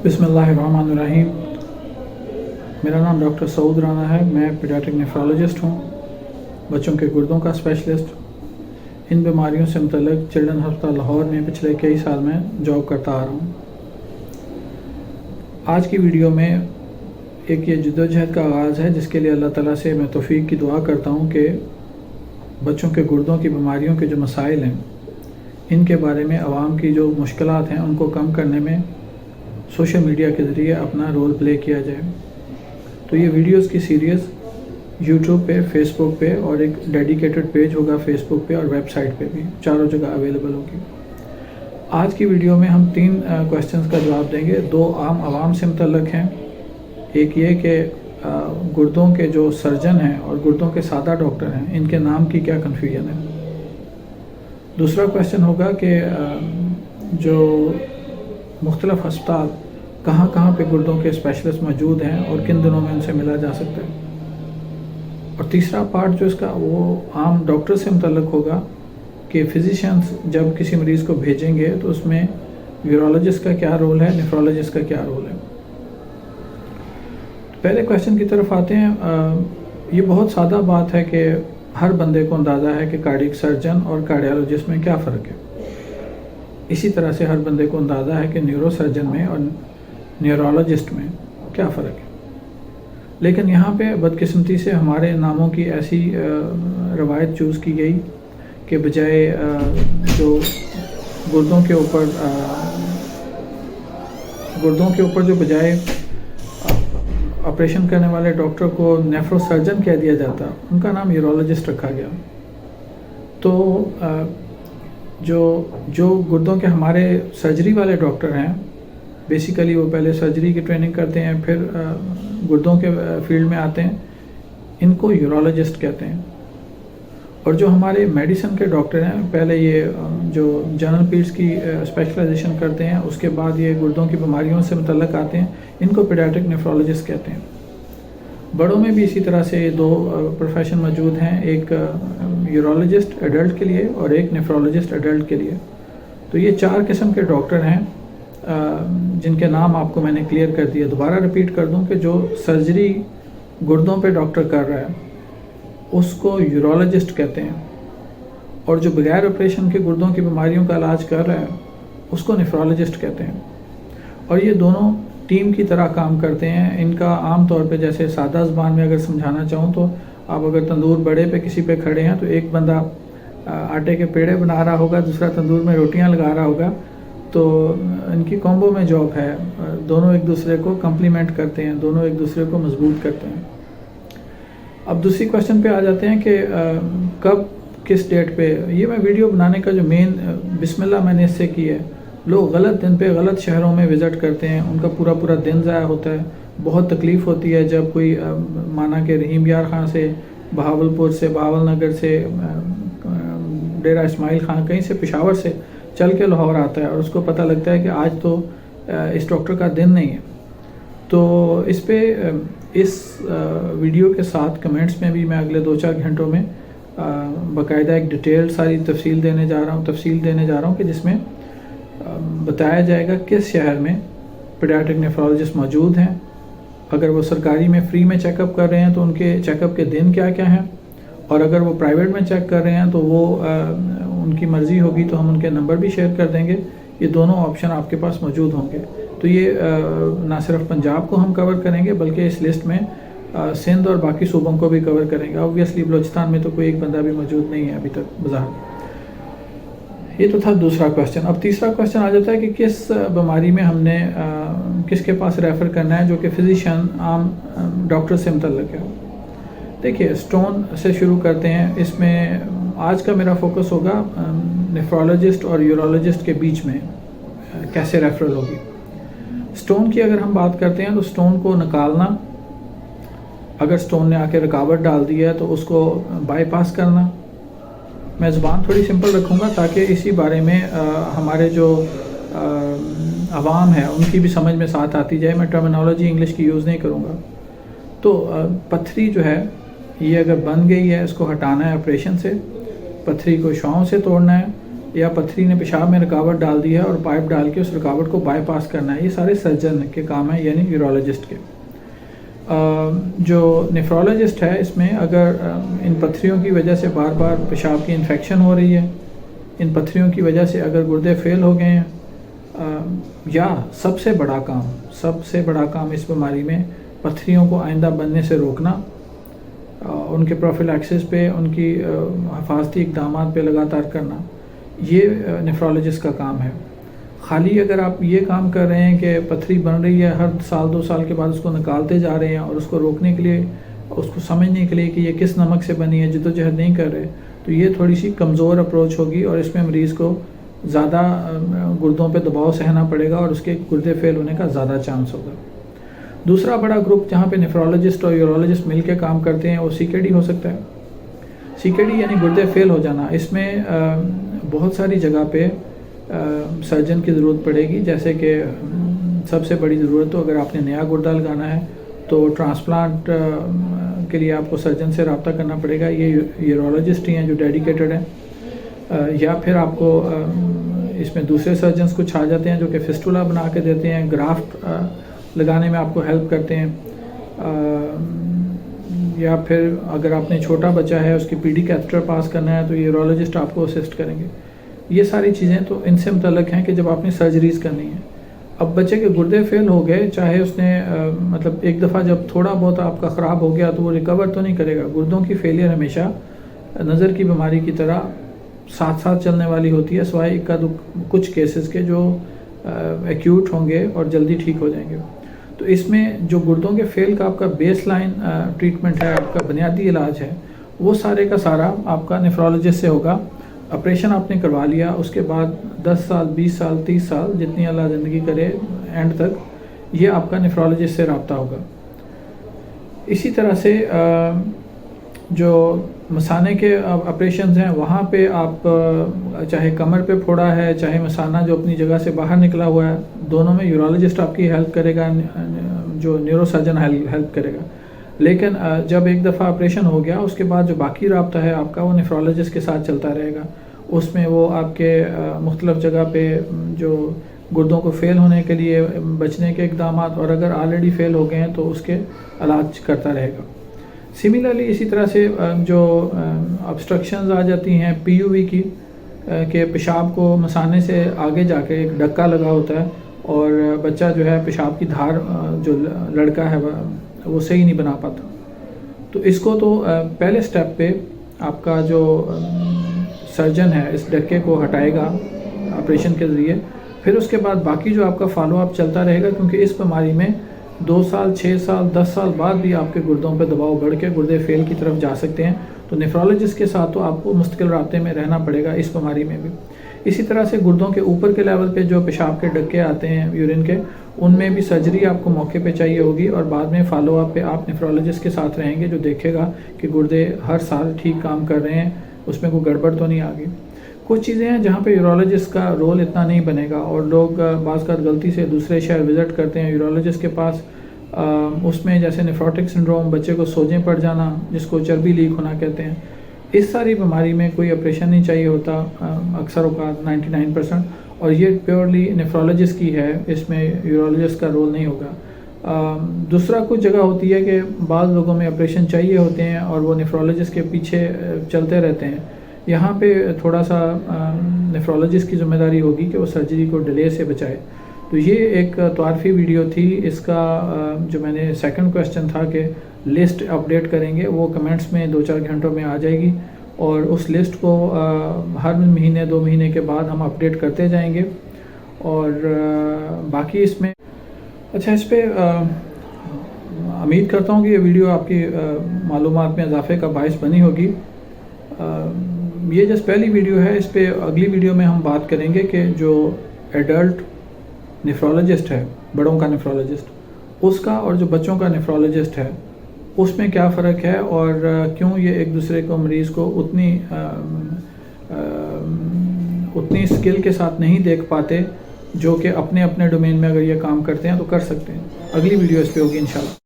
बिस्मिल्लाहिर्रहमानिर्रहीम। मेरा नाम डॉक्टर सऊद राना है। मैं पीडियाट्रिक नेफ्रोलॉजिस्ट हूँ, बच्चों के गुर्दों का स्पेशलिस्ट। इन बीमारियों से मुतल्लिक़ चिल्ड्रन हस्पताल लाहौर में पिछले कई साल में जॉब करता आ रहा हूँ। आज की वीडियो में एक ये जद्दोजहद का आगाज़ है जिसके लिए अल्लाह ताला से मैं तौफीक की दुआ करता हूँ कि बच्चों के गुर्दों की बीमारियों के जो मसाइल हैं इनके बारे में आवाम की जो मुश्किलात हैं उनको कम करने में सोशल मीडिया के ज़रिए अपना रोल प्ले किया जाए। तो ये वीडियोस की सीरीज़ यूट्यूब पे, फेसबुक पे और एक डेडिकेटेड पेज होगा फेसबुक पे और वेबसाइट पे भी, चारों जगह अवेलेबल होगी। आज की वीडियो में हम 3 क्वेश्चंस का जवाब देंगे। 2 आवाम से मुतल्लिक़ हैं। एक ये कि गुर्दों के जो सर्जन हैं और गुर्दों के सादा डॉक्टर हैं इनके नाम की क्या कन्फ्यूजन है। दूसरा क्वेश्चन होगा कि जो मुख्तलिफ अस्पताल कहाँ पे गुर्दों के स्पेशलिस्ट मौजूद हैं और किन दिनों में उनसे मिला जा सकता है। और तीसरा पार्ट जो इसका वो आम डॉक्टर से मुतल्लिक़ होगा कि फिजिशियंस जब किसी मरीज़ को भेजेंगे तो उसमें यूरोलॉजिस्ट का क्या रोल है, नेफ्रोलॉजिस्ट का क्या रोल है। पहले क्वेश्चन की तरफ आते हैं। ये बहुत सादा बात है कि हर बंदे को अंदाज़ा है कि कार्डियक सर्जन और कार्डियोलॉजिस्ट में क्या फ़र्क है। इसी तरह से हर बंदे को अंदाज़ा है कि न्यूरो सर्जन में और न्यूरोलॉजिस्ट में क्या फ़र्क है। लेकिन यहाँ पे बदकिस्मती से हमारे नामों की ऐसी रवायत चूज़ की गई कि बजाय जो गुर्दों के ऊपर जो बजाय ऑपरेशन करने वाले डॉक्टर को नेफ्रो सर्जन कह दिया जाता, उनका नाम यूरोलॉजिस्ट रखा गया। तो जो गुर्दों के हमारे सर्जरी वाले डॉक्टर हैं बेसिकली वो पहले सर्जरी की ट्रेनिंग करते हैं, फिर गुर्दों के फील्ड में आते हैं, इनको यूरोलॉजिस्ट कहते हैं। और जो हमारे मेडिसिन के डॉक्टर हैं पहले ये जो जनरल पीड्स की स्पेशलाइजेशन करते हैं, उसके बाद ये गुर्दों की बीमारियों से मुतल्लिक़ आते हैं, इनको पीडियाट्रिक नेफ्रोलॉजिस्ट कहते हैं। बड़ों में भी इसी तरह से 2 प्रोफेशन मौजूद हैं, एक यूरोलॉजिस्ट एडल्ट के लिए और एक नेफ्रोलॉजिस्ट एडल्ट के लिए। तो ये 4 किस्म के डॉक्टर हैं जिनके नाम आपको मैंने क्लियर कर दिए। दोबारा रिपीट कर दूं कि जो सर्जरी गुर्दों पे डॉक्टर कर रहा है उसको यूरोलॉजिस्ट कहते हैं, और जो बगैर ऑपरेशन के गुर्दों की बीमारियों का इलाज कर रहा है उसको नेफ्रोलॉजिस्ट कहते हैं। और ये दोनों टीम की तरह काम करते हैं। इनका आम तौर पे जैसे सादा ज़बान में अगर समझाना चाहूँ तो आप अगर तंदूर बड़े पे किसी पे खड़े हैं तो एक बंदा आटे के पेड़े बना रहा होगा, दूसरा तंदूर में रोटियां लगा रहा होगा। तो इनकी कॉम्बो में जॉब है, दोनों एक दूसरे को कम्प्लीमेंट करते हैं, दोनों एक दूसरे को मजबूत करते हैं। अब दूसरी क्वेश्चन पे आ जाते हैं कि कब किस डेट पे। ये मैं वीडियो बनाने का जो मेन बिस्मिल्लाह मैंने इससे की है। लोग गलत दिन पे गलत शहरों में विज़िट करते हैं, उनका पूरा दिन ज़ाया होता है। बहुत तकलीफ़ होती है जब कोई माना कि रहीम यार ख़ान से, बहावलपुर से, बहावल नगर से, डेरा इस्माइल ख़ान, कहीं से पेशावर से चल के लाहौर आता है और उसको पता लगता है कि आज तो इस डॉक्टर का दिन नहीं है। तो इस पे इस वीडियो के साथ कमेंट्स में भी मैं अगले 2-4 घंटों में बाकायदा एक डिटेल सारी तफसील देने जा रहा हूँ कि जिसमें बताया जाएगा किस शहर में पीडियाट्रिक नेफ्रोलॉजिस्ट मौजूद हैं। अगर वो सरकारी में फ्री में चेकअप कर रहे हैं तो उनके चेकअप के दिन क्या क्या हैं, और अगर वो प्राइवेट में चेक कर रहे हैं तो वो उनकी मर्ज़ी होगी तो हम उनके नंबर भी शेयर कर देंगे। ये दोनों ऑप्शन आपके पास मौजूद होंगे। तो ये ना सिर्फ पंजाब को हम कवर करेंगे बल्कि इस लिस्ट में सिंध और बाकी सूबों को भी कवर करेंगे। ऑब्वियसली बलूचिस्तान में तो कोई एक बंदा भी मौजूद नहीं है अभी तक बाज़ार। ये तो था दूसरा क्वेश्चन। अब तीसरा क्वेश्चन आ जाता है कि किस बीमारी में हमने किसके पास रेफ़र करना है जो कि फ़िज़िशियन आम डॉक्टर से मुतल्लिक़ है। देखिए, स्टोन से शुरू करते हैं। इसमें आज का मेरा फोकस होगा नेफ्रोलॉजिस्ट और यूरोलॉजिस्ट के बीच में कैसे रेफरल होगी। स्टोन की अगर हम बात करते हैं तो स्टोन को निकालना, अगर स्टोन ने आके रुकावट डाल दी है तो उसको बाईपास करना। मैं ज़ुबान थोड़ी सिंपल रखूँगा ताकि इसी बारे में हमारे जो आवाम है उनकी भी समझ में साथ आती जाए। मैं टर्मिनोलॉजी इंग्लिश की यूज़ नहीं करूँगा। तो पत्थरी जो है ये अगर बन गई है इसको हटाना है ऑपरेशन से। पत्थरी को शॉं से तोड़ना है یا پتھری نے پیشاب میں رکاوٹ ڈال دی ہے اور پائپ ڈال کے اس رکاوٹ کو بائی پاس کرنا ہے، یہ سارے سرجن کے کام ہیں، یعنی یورولوجسٹ کے۔ جو نیفرولوجسٹ ہے اس میں اگر ان پتھریوں کی وجہ سے بار بار پیشاب کی انفیکشن ہو رہی ہے، ان پتھریوں کی وجہ سے اگر گردے فیل ہو گئے ہیں، یا سب سے بڑا کام اس بیماری میں پتھریوں کو آئندہ بننے سے روکنا، ان کے پروفیلیکسس پہ، ان کی حفاظتی اقدامات پہ لگاتار کرنا، یہ نیفرولوجسٹ کا کام ہے۔ خالی اگر آپ یہ کام کر رہے ہیں کہ پتھری بن رہی ہے، ہر سال 2 سال کے بعد اس کو نکالتے جا رہے ہیں اور اس کو روکنے کے لیے، اس کو سمجھنے کے لیے کہ یہ کس نمک سے بنی ہے، جدوجہد نہیں کر رہے، تو یہ تھوڑی سی کمزور اپروچ ہوگی اور اس میں مریض کو زیادہ گردوں پہ دباؤ سہنا پڑے گا اور اس کے گردے فیل ہونے کا زیادہ چانس ہوگا۔ دوسرا بڑا گروپ جہاں پہ نیفرولوجسٹ اور یورولوجسٹ مل کے کام کرتے ہیں وہ CKD ہو سکتا ہے۔ CKD یعنی گردے فیل ہو جانا، اس میں بہت ساری جگہ پہ سرجن کی ضرورت پڑے گی، جیسے کہ سب سے بڑی ضرورت تو اگر آپ نے نیا گردہ لگانا ہے تو ٹرانسپلانٹ کے لیے آپ کو سرجن سے رابطہ کرنا پڑے گا، یہ یورولوجسٹ ہی ہیں جو ڈیڈیکیٹڈ ہیں، یا پھر آپ کو اس میں دوسرے سرجنز کچھ آ جاتے ہیں جو کہ فسٹولا بنا کے دیتے ہیں، گرافٹ لگانے میں آپ کو ہیلپ کرتے ہیں، یا پھر اگر آپ نے چھوٹا بچہ ہے اس کی PD کیتھٹر پاس کرنا ہے تو یورولوجسٹ آپ کو اسسٹ کریں گے۔ یہ ساری چیزیں تو ان سے متعلق ہیں کہ جب آپ نے سرجریز کرنی ہے۔ اب بچے کے گردے فیل ہو گئے، چاہے اس نے مطلب ایک دفعہ جب تھوڑا بہت آپ کا خراب ہو گیا تو وہ ریکور تو نہیں کرے گا۔ گردوں کی فیلئر ہمیشہ نظر کی بیماری کی طرح ساتھ ساتھ چلنے والی ہوتی ہے، سوائے کچھ کیسز کے جو ایکیوٹ ہوں گے اور جلدی ٹھیک ہو جائیں گے۔ تو اس میں جو گردوں کے فیل کا آپ کا بیس لائن ٹریٹمنٹ ہے، آپ کا بنیادی علاج ہے، وہ سارے کا سارا آپ کا نیفرولوجسٹ سے ہوگا۔ آپریشن آپ نے کروا لیا، اس کے بعد 10 سال 20 سال 30 سال جتنی اللہ زندگی کرے اینڈ تک یہ آپ کا نیفرولوجسٹ سے رابطہ ہوگا۔ اسی طرح سے جو مثانے کے آپریشنز ہیں وہاں پہ آپ چاہے کمر پہ پھوڑا ہے، چاہے مثانہ جو اپنی جگہ سے باہر نکلا ہوا ہے، دونوں میں یورولوجسٹ آپ کی ہیلپ کرے گا، جو نیورو سرجن ہیلپ کرے گا۔ لیکن جب ایک دفعہ آپریشن ہو گیا اس کے بعد جو باقی رابطہ ہے آپ کا وہ نیفرولوجسٹ کے ساتھ چلتا رہے گا۔ اس میں وہ آپ کے مختلف جگہ پہ جو گردوں کو فیل ہونے کے لیے بچنے کے اقدامات، اور اگر آلریڈی فیل ہو گئے ہیں تو اس کے علاج کرتا رہے گا۔ سملرلی اسی طرح سے جو ابسٹرکشنز آ جاتی ہیں PUV کی، کہ پیشاب کو مثانے سے آگے جا کے ایک ڈکا لگا ہوتا ہے اور بچہ جو ہے پیشاب کی دھار جو لڑکا ہے وہ صحیح نہیں بنا پاتا، تو اس کو تو پہلے سٹیپ پہ آپ کا جو سرجن ہے اس ڈکے کو ہٹائے گا آپریشن کے ذریعے، پھر اس کے بعد باقی جو آپ کا فالو اپ چلتا رہے گا، کیونکہ اس بیماری میں 2 سال 6 سال 10 سال بعد بھی آپ کے گردوں پہ دباؤ بڑھ کے گردے فیل کی طرف جا سکتے ہیں، تو نیفرولوجسٹ کے ساتھ تو آپ کو مستقل رابطے میں رہنا پڑے گا اس بیماری میں بھی۔ اسی طرح سے گردوں کے اوپر کے لیول پہ جو پیشاب کے ڈکے آتے ہیں یورین کے، ان میں بھی سرجری آپ کو موقع پہ چاہیے ہوگی، اور بعد میں فالو اپ پہ آپ نیفرولوجسٹ کے ساتھ رہیں گے جو دیکھے گا کہ گردے ہر سال ٹھیک کام کر رہے ہیں، اس میں کوئی گڑبڑ تو نہیں آ گئی۔ کچھ چیزیں ہیں جہاں پہ یورولوجسٹ کا رول اتنا نہیں بنے گا، اور لوگ بعض کا غلطی سے دوسرے شہر وزٹ کرتے ہیں یورولوجسٹ کے پاس، اس میں جیسے نیفروٹک سنڈروم، بچے کو سوجیں پڑ جانا جس کو چربی لیک ہونا کہتے ہیں، اس ساری بیماری میں کوئی آپریشن نہیں چاہیے ہوتا اکثر اوقات 99%، اور یہ پیورلی نیفرولوجسٹ کی ہے، اس میں یورولوجسٹ کا رول نہیں ہوگا۔ دوسرا کچھ جگہ ہوتی ہے کہ بعض لوگوں میں آپریشن چاہیے ہوتے ہیں اور وہ نیفرولوجسٹ کے پیچھے چلتے رہتے ہیں، یہاں پہ تھوڑا سا نیفرولوجسٹ کی ذمہ داری ہوگی کہ وہ سرجری کو ڈیلے سے بچائے۔ تو یہ ایک تعارفی ویڈیو تھی، اس کا جو میں نے سیکنڈ کویسچن تھا کہ لسٹ اپڈیٹ کریں گے، وہ کمنٹس میں 2-4 گھنٹوں میں آ جائے گی، اور اس لسٹ کو ہر مہینے 2 مہینے کے بعد ہم اپڈیٹ کرتے جائیں گے۔ اور باقی اس میں اس پہ امید کرتا ہوں کہ یہ ویڈیو آپ کی معلومات میں اضافے کا باعث بنی ہوگی۔ یہ جس پہلی ویڈیو ہے، اس پہ اگلی ویڈیو میں ہم بات کریں گے کہ جو ایڈلٹ نیفرولوجسٹ ہے، بڑوں کا نیفرولوجسٹ، اس کا اور جو بچوں کا نیفرولوجسٹ ہے اس میں کیا فرق ہے، اور کیوں یہ ایک دوسرے کو مریض کو اتنی سکل کے ساتھ نہیں دیکھ پاتے جو کہ اپنے ڈومین میں اگر یہ کام کرتے ہیں تو کر سکتے ہیں۔ اگلی ویڈیو اس پہ ہوگی انشاءاللہ۔